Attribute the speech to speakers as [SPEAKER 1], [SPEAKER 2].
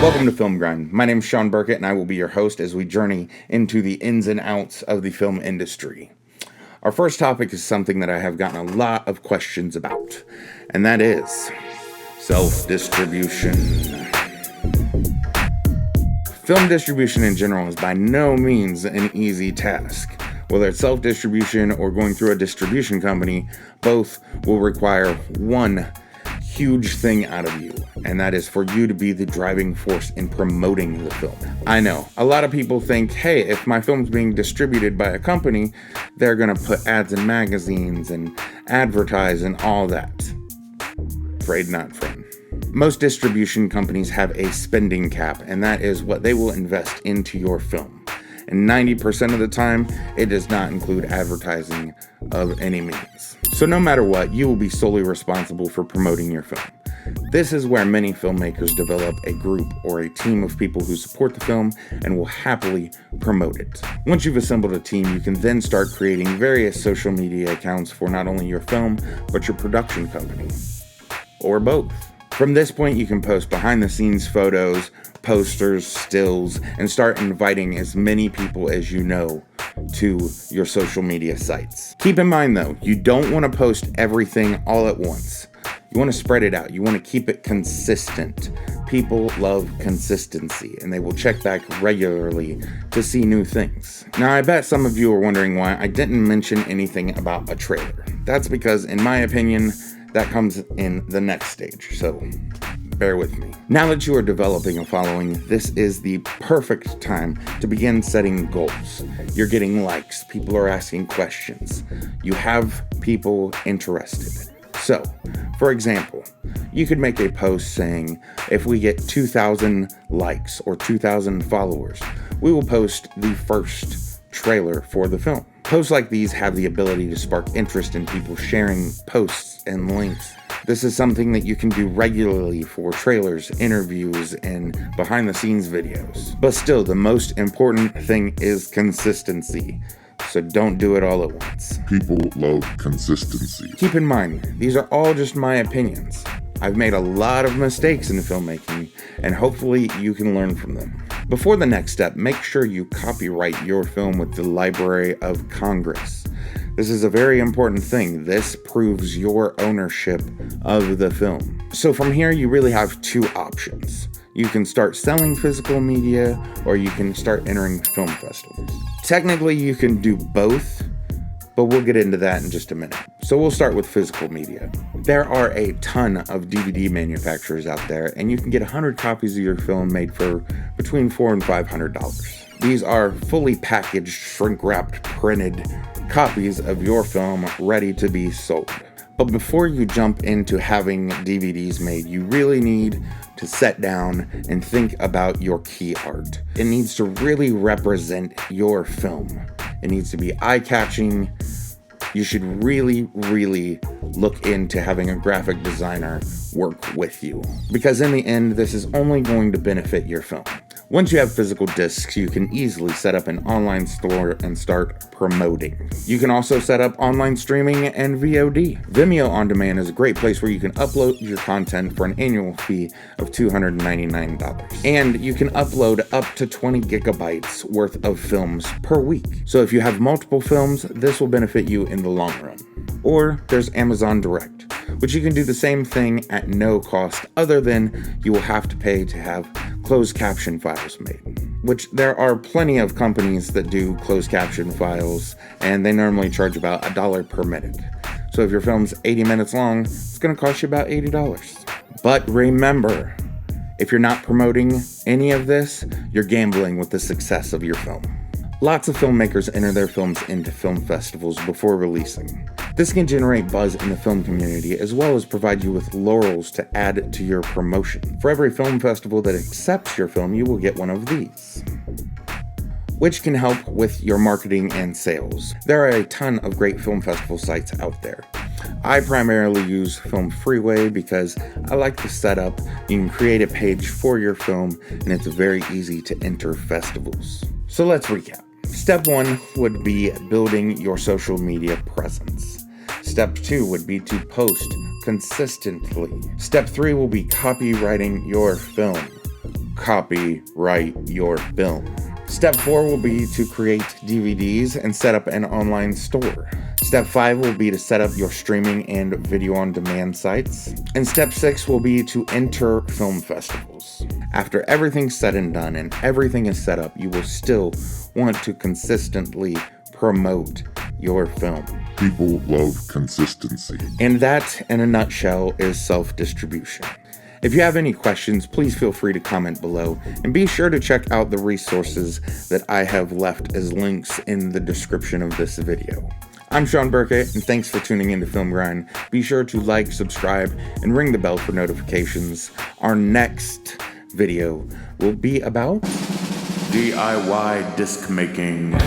[SPEAKER 1] Welcome to Film Grind. My name is Shawn Burkett, and I will be your host as we journey into the ins and outs of the film industry. Our first topic is something that I have gotten a lot of questions about, and that is self-distribution. Film distribution in general is by no means an easy task. Whether it's self-distribution or going through a distribution company, both will require one huge thing out of you, and that is for you to be the driving force in promoting the film. I know, a lot of people think, hey, if my film's being distributed by a company, they're gonna put ads in magazines and advertise and all that. Afraid not, friend. Most distribution companies have a spending cap, and that is what they will invest into your film. And 90% of the time, it does not include advertising of any means. So no matter what, you will be solely responsible for promoting your film. This is where many filmmakers develop a group or a team of people who support the film and will happily promote it. Once you've assembled a team, you can then start creating various social media accounts for not only your film, but your production company, or both. From this point, you can post behind-the-scenes photos, posters, stills, and start inviting as many people as you know to your social media sites. Keep in mind though, you don't want to post everything all at once. You want to spread it out. You want to keep it consistent. People love consistency, and they will check back regularly to see new things. Now, I bet some of you are wondering why I didn't mention anything about a trailer. That's because, in my opinion, that comes in the next stage, so bear with me. Now that you are developing a following, this is the perfect time to begin setting goals. You're getting likes, people are asking questions, you have people interested. So, for example, you could make a post saying, if we get 2,000 likes or 2,000 followers, we will post the first trailer for the film. Posts like these have the ability to spark interest in people sharing posts and links. This is something that you can do regularly for trailers, interviews, and behind-the-scenes videos. But still, the most important thing is consistency. So don't do it all at once.
[SPEAKER 2] People love consistency.
[SPEAKER 1] Keep in mind, these are all just my opinions. I've made a lot of mistakes in filmmaking, and hopefully you can learn from them. Before the next step, make sure you copyright your film with the Library of Congress. This is a very important thing. This proves your ownership of the film. So from here, you really have two options. You can start selling physical media, or you can start entering film festivals. Technically, you can do both, but we'll get into that in just a minute. So we'll start with physical media. There are a ton of DVD manufacturers out there, and you can get 100 copies of your film made for between $400 and $500. These are fully packaged, shrink-wrapped, printed copies of your film ready to be sold. But before you jump into having DVDs made, you really need to sit down and think about your key art. It needs to really represent your film. It needs to be eye-catching. You should really look into having a graphic designer work with you, because in the end, this is only going to benefit your film. Once you have physical discs, you can easily set up an online store and start promoting. You can also set up online streaming and VOD. Vimeo On Demand is a great place where you can upload your content for an annual fee of $299. And you can upload up to 20 gigabytes worth of films per week. So if you have multiple films, this will benefit you in the long run. Or there's Amazon Direct, which you can do the same thing at no cost other than you will have to pay to have closed caption files made, which there are plenty of companies that do closed caption files, and they normally charge about $1 per minute. So if your film's 80 minutes long, it's going to cost you about $80. But remember, if you're not promoting any of this, you're gambling with the success of your film. Lots of filmmakers enter their films into film festivals before releasing. This can generate buzz in the film community, as well as provide you with laurels to add to your promotion. For every film festival that accepts your film, you will get one of these, which can help with your marketing and sales. There are a ton of great film festival sites out there. I primarily use Film Freeway because I like the setup. You can create a page for your film, and it's very easy to enter festivals. So let's recap. Step 1 would be building your social media presence. Step 2 would be to post consistently. Step 3 will be copywriting your film. copyright your film. Step 4 will be to create DVDs and set up an online store. Step 5 will be to set up your streaming and video on demand sites. And step 6 will be to enter film festivals. After everything's said and done and everything is set up, you will still want to consistently promote your film.
[SPEAKER 2] People love consistency.
[SPEAKER 1] And that, in a nutshell, is self-distribution. If you have any questions, please feel free to comment below, and be sure to check out the resources that I have left as links in the description of this video. I'm Shawn Burkett, and thanks for tuning into Film Grind. Be sure to like, subscribe, and ring the bell for notifications. Our next video will be about DIY disc making.